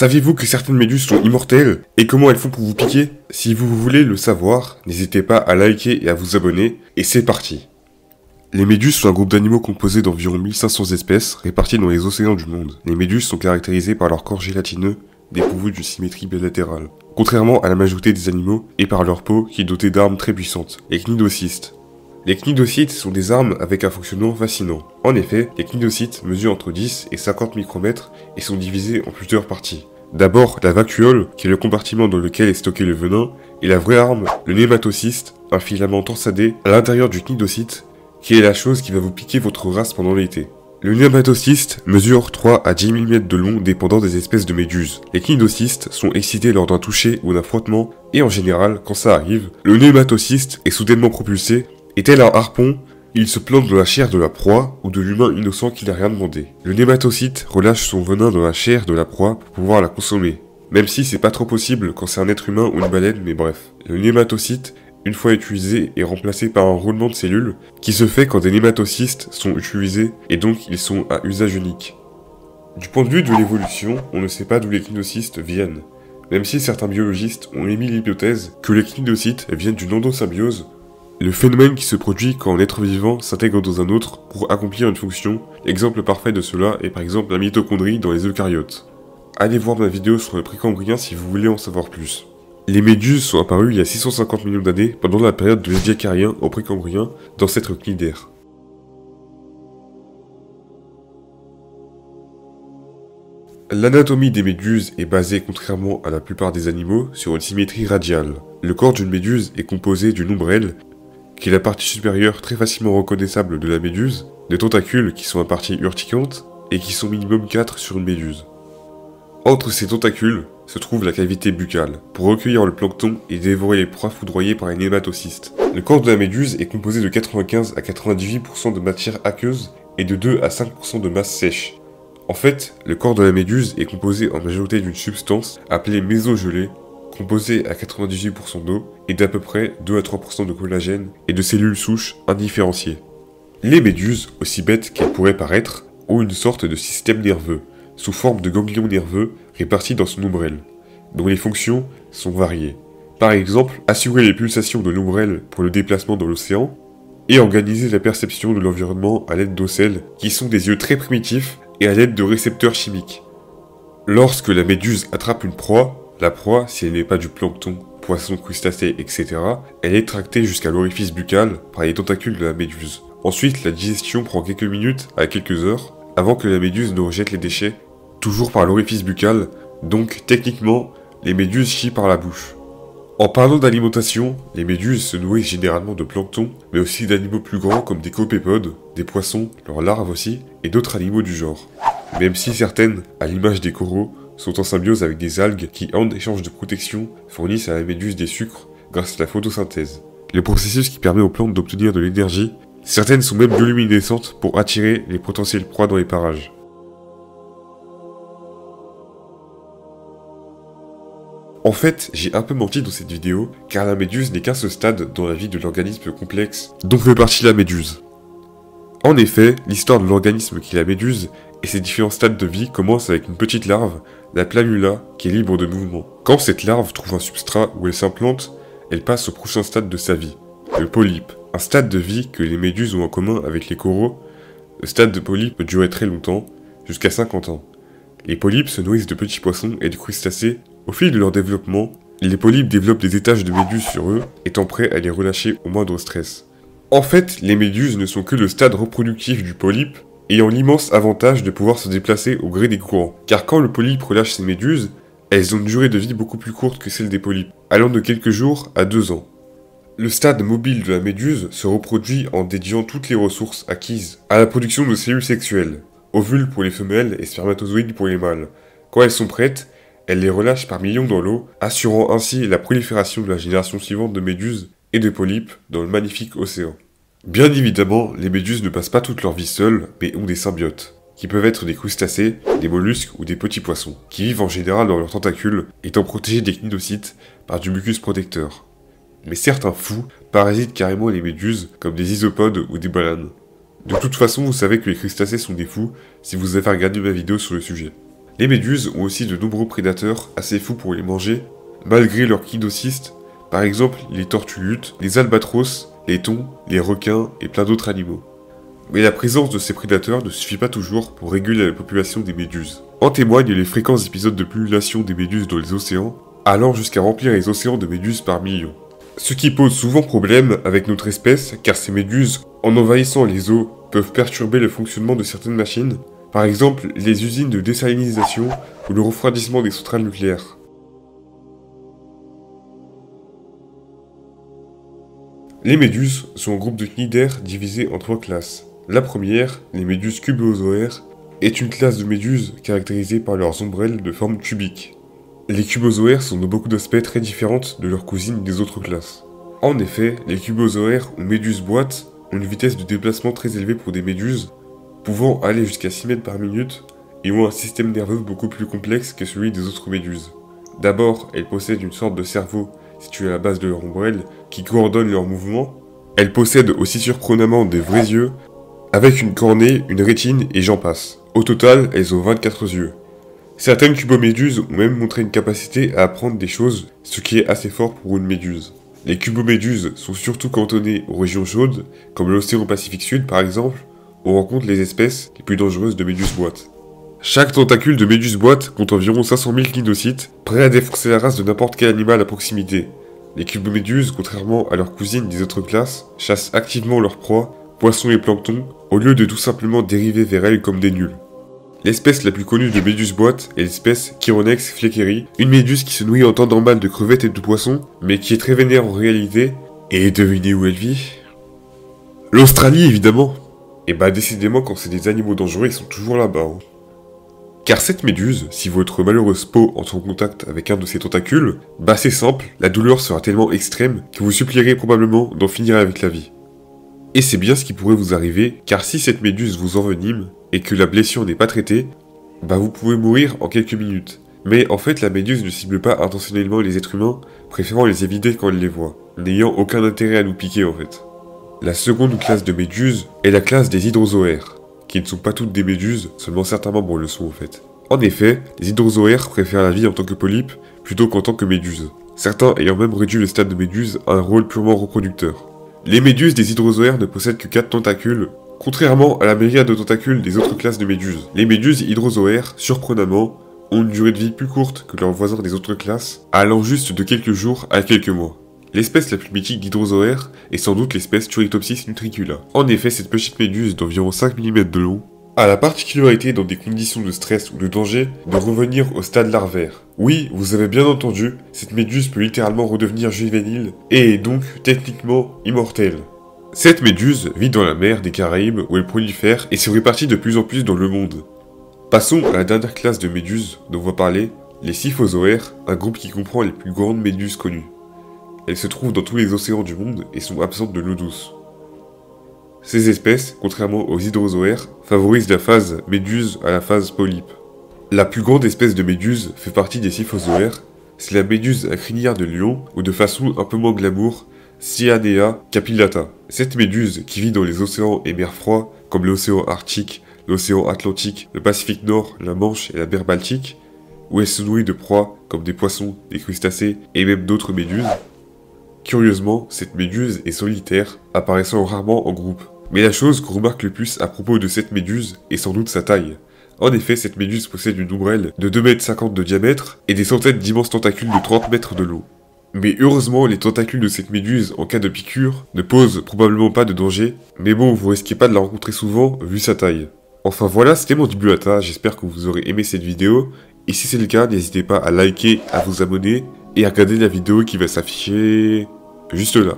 Saviez-vous que certaines méduses sont immortelles et comment elles font pour vous piquer? Si vous voulez le savoir, n'hésitez pas à liker et à vous abonner, et c'est parti. Les méduses sont un groupe d'animaux composé d'environ 1500 espèces réparties dans les océans du monde. Les méduses sont caractérisées par leur corps gélatineux dépourvu d'une symétrie bilatérale, contrairement à la majorité des animaux, et par leur peau qui est dotée d'armes très puissantes, les cnidocystes. Les cnidocystes sont des armes avec un fonctionnement fascinant. En effet, les cnidocystes mesurent entre 10 et 50 micromètres et sont divisés en plusieurs parties. D'abord, la vacuole, qui est le compartiment dans lequel est stocké le venin, et la vraie arme, le nématocyste, un filament torsadé à l'intérieur du cnidocyte, qui est la chose qui va vous piquer votre race pendant l'été. Le nématocyste mesure 3 à 10 mm de long dépendant des espèces de méduses. Les cnidocystes sont excités lors d'un toucher ou d'un frottement, et en général, quand ça arrive, le nématocyste est soudainement propulsé, et tel un harpon, il se plante dans la chair de la proie ou de l'humain innocent qui n'a rien demandé. Le nématocyte relâche son venin dans la chair de la proie pour pouvoir la consommer. Même si c'est pas trop possible quand c'est un être humain ou une baleine, mais bref. Le nématocyte, une fois utilisé, est remplacé par un roulement de cellules qui se fait quand des nématocystes sont utilisés et donc ils sont à usage unique. Du point de vue de l'évolution, on ne sait pas d'où les cnidocystes viennent, même si certains biologistes ont émis l'hypothèse que les cnidocytes viennent d'une endosymbiose, le phénomène qui se produit quand un être vivant s'intègre dans un autre pour accomplir une fonction. L'exemple parfait de cela est par exemple la mitochondrie dans les eucaryotes. Allez voir ma vidéo sur le précambrien si vous voulez en savoir plus. Les méduses sont apparues il y a 650 millions d'années pendant la période de l'Édiacarien au précambrien dans cette cnidaire. L'anatomie des méduses est basée, contrairement à la plupart des animaux, sur une symétrie radiale. Le corps d'une méduse est composé d'une ombrelle, qui est la partie supérieure très facilement reconnaissable de la méduse, des tentacules qui sont la partie urticante, et qui sont minimum 4 sur une méduse. Entre ces tentacules se trouve la cavité buccale, pour recueillir le plancton et dévorer les proies foudroyées par les nématocystes. Le corps de la méduse est composé de 95 à 98% de matière aqueuse et de 2 à 5% de masse sèche. En fait, le corps de la méduse est composé en majorité d'une substance appelée mésogelée, composée à 98% d'eau et d'à peu près 2 à 3% de collagène et de cellules souches indifférenciées. Les méduses, aussi bêtes qu'elles pourraient paraître, ont une sorte de système nerveux, sous forme de ganglions nerveux répartis dans son ombrelle, dont les fonctions sont variées. Par exemple, assurer les pulsations de l'ombrelle pour le déplacement dans l'océan, et organiser la perception de l'environnement à l'aide d'ocelles, qui sont des yeux très primitifs et à l'aide de récepteurs chimiques. Lorsque la méduse attrape une proie, la proie, si elle n'est pas du plancton, poisson, crustacés, etc., elle est tractée jusqu'à l'orifice buccal par les tentacules de la méduse. Ensuite, la digestion prend quelques minutes à quelques heures, avant que la méduse ne rejette les déchets, toujours par l'orifice buccal, donc techniquement, les méduses chient par la bouche. En parlant d'alimentation, les méduses se nourrissent généralement de plancton, mais aussi d'animaux plus grands comme des copépodes, des poissons, leurs larves aussi, et d'autres animaux du genre. Même si certaines, à l'image des coraux, sont en symbiose avec des algues qui, en échange de protection, fournissent à la méduse des sucres grâce à la photosynthèse. Le processus qui permet aux plantes d'obtenir de l'énergie. Certaines sont même bioluminescentes pour attirer les potentielles proies dans les parages. En fait, j'ai un peu menti dans cette vidéo, car la méduse n'est qu'un seul stade dans la vie de l'organisme complexe dont fait partie la méduse. En effet, l'histoire de l'organisme qui est la méduse et ses différents stades de vie commence avec une petite larve, la planula, qui est libre de mouvement. Quand cette larve trouve un substrat où elle s'implante, elle passe au prochain stade de sa vie, le polype. Un stade de vie que les méduses ont en commun avec les coraux. Le stade de polype peut durer très longtemps, jusqu'à 50 ans. Les polypes se nourrissent de petits poissons et de crustacés. Au fil de leur développement, les polypes développent des étages de méduses sur eux, étant prêts à les relâcher au moindre stress. En fait, les méduses ne sont que le stade reproductif du polype, ayant l'immense avantage de pouvoir se déplacer au gré des courants. Car quand le polype relâche ses méduses, elles ont une durée de vie beaucoup plus courte que celle des polypes, allant de quelques jours à 2 ans. Le stade mobile de la méduse se reproduit en dédiant toutes les ressources acquises à la production de cellules sexuelles, ovules pour les femelles et spermatozoïdes pour les mâles. Quand elles sont prêtes, elle les relâche par millions dans l'eau, assurant ainsi la prolifération de la génération suivante de méduses et de polypes dans le magnifique océan. Bien évidemment, les méduses ne passent pas toute leur vie seules, mais ont des symbiotes, qui peuvent être des crustacés, des mollusques ou des petits poissons, qui vivent en général dans leurs tentacules, étant protégés des cnidocytes par du mucus protecteur. Mais certains fous parasitent carrément les méduses, comme des isopodes ou des bananes. De toute façon, vous savez que les crustacés sont des fous si vous avez regardé ma vidéo sur le sujet. Les méduses ont aussi de nombreux prédateurs assez fous pour les manger, malgré leur kidocystes, par exemple les tortues luttes, les albatros, les thons, les requins et plein d'autres animaux. Mais la présence de ces prédateurs ne suffit pas toujours pour réguler la population des méduses. En témoignent les fréquents épisodes de pullulation des méduses dans les océans, allant jusqu'à remplir les océans de méduses par millions. Ce qui pose souvent problème avec notre espèce, car ces méduses, en envahissant les eaux, peuvent perturber le fonctionnement de certaines machines, par exemple les usines de désalinisation ou le refroidissement des centrales nucléaires. Les méduses sont un groupe de cnidaires divisés en 3 classes. La première, les méduses cubozoaires, est une classe de méduses caractérisée par leurs ombrelles de forme cubique. Les cubozoaires sont de beaucoup d'aspects très différentes de leurs cousines des autres classes. En effet, les cubozoaires ou méduses boîtes ont une vitesse de déplacement très élevée pour des méduses, pouvant aller jusqu'à 6 mètres par minute, et ont un système nerveux beaucoup plus complexe que celui des autres méduses. D'abord, elles possèdent une sorte de cerveau situé à la base de leur ombrelle qui coordonne leurs mouvements. Elles possèdent aussi surprenamment des vrais yeux, avec une cornée, une rétine et j'en passe. Au total, elles ont 24 yeux. Certaines cuboméduses ont même montré une capacité à apprendre des choses, ce qui est assez fort pour une méduse. Les cuboméduses sont surtout cantonnées aux régions chaudes, comme l'océan Pacifique Sud par exemple, où on rencontre les espèces les plus dangereuses de méduses boîtes. Chaque tentacule de méduse boîte compte environ 500 000 cnidocytes, prêts à défoncer la race de n'importe quel animal à proximité. Les cuboméduses, contrairement à leurs cousines des autres classes, chassent activement leurs proies, poissons et plancton, au lieu de tout simplement dériver vers elles comme des nuls. L'espèce la plus connue de méduse boîte est l'espèce Chironex fleckeri, une méduse qui se nourrit en temps normal de crevettes et de poissons, mais qui est très vénère en réalité. Et devinez où elle vit? L'Australie évidemment. Et bah décidément quand c'est des animaux dangereux ils sont toujours là-bas. Hein. Car cette méduse, si votre malheureuse peau entre en contact avec un de ses tentacules, bah c'est simple, la douleur sera tellement extrême que vous supplierez probablement d'en finir avec la vie. Et c'est bien ce qui pourrait vous arriver, car si cette méduse vous envenime, et que la blessure n'est pas traitée, bah vous pouvez mourir en quelques minutes. Mais en fait la méduse ne cible pas intentionnellement les êtres humains, préférant les éviter quand elle les voit, n'ayant aucun intérêt à nous piquer en fait. La seconde classe de méduses est la classe des hydrozoaires, qui ne sont pas toutes des méduses, seulement certains membres le sont en fait. En effet, les hydrozoaires préfèrent la vie en tant que polype plutôt qu'en tant que méduse, certains ayant même réduit le stade de méduse à un rôle purement reproducteur. Les méduses des hydrozoaires ne possèdent que 4 tentacules, contrairement à la myriade de tentacules des autres classes de méduses. Les méduses hydrozoaires, surprenamment, ont une durée de vie plus courte que leurs voisins des autres classes, allant juste de quelques jours à quelques mois. L'espèce la plus mythique d'hydrozoaires est sans doute l'espèce Turritopsis nutricula. En effet, cette petite méduse d'environ 5 mm de long a la particularité dans des conditions de stress ou de danger de revenir au stade larvaire. Oui, vous avez bien entendu, cette méduse peut littéralement redevenir juvénile et est donc techniquement immortelle. Cette méduse vit dans la mer des Caraïbes où elle prolifère et se répartit de plus en plus dans le monde. Passons à la dernière classe de méduses dont on va parler, les scyphozoaires, un groupe qui comprend les plus grandes méduses connues. Elles se trouvent dans tous les océans du monde et sont absentes de l'eau douce. Ces espèces, contrairement aux hydrozoaires, favorisent la phase méduse à la phase polype. La plus grande espèce de méduse fait partie des scyphozoaires, c'est la méduse à crinière de lion ou de façon un peu moins glamour, Cyanea capillata. Cette méduse, qui vit dans les océans et mers froids, comme l'océan Arctique, l'océan Atlantique, le Pacifique Nord, la Manche et la mer Baltique, où elle se nourrit de proies comme des poissons, des crustacés et même d'autres méduses. Curieusement, cette méduse est solitaire, apparaissant rarement en groupe. Mais la chose qu'on remarque le plus à propos de cette méduse est sans doute sa taille. En effet, cette méduse possède une ombrelle de 2,50 m de diamètre et des centaines d'immenses tentacules de 30 mètres de long. Mais heureusement, les tentacules de cette méduse en cas de piqûre ne posent probablement pas de danger, mais bon, vous risquez pas de la rencontrer souvent vu sa taille. Enfin voilà, c'était mon Dibulata, j'espère que vous aurez aimé cette vidéo, et si c'est le cas, n'hésitez pas à liker, à vous abonner, et à regarder la vidéo qui va s'afficher juste là.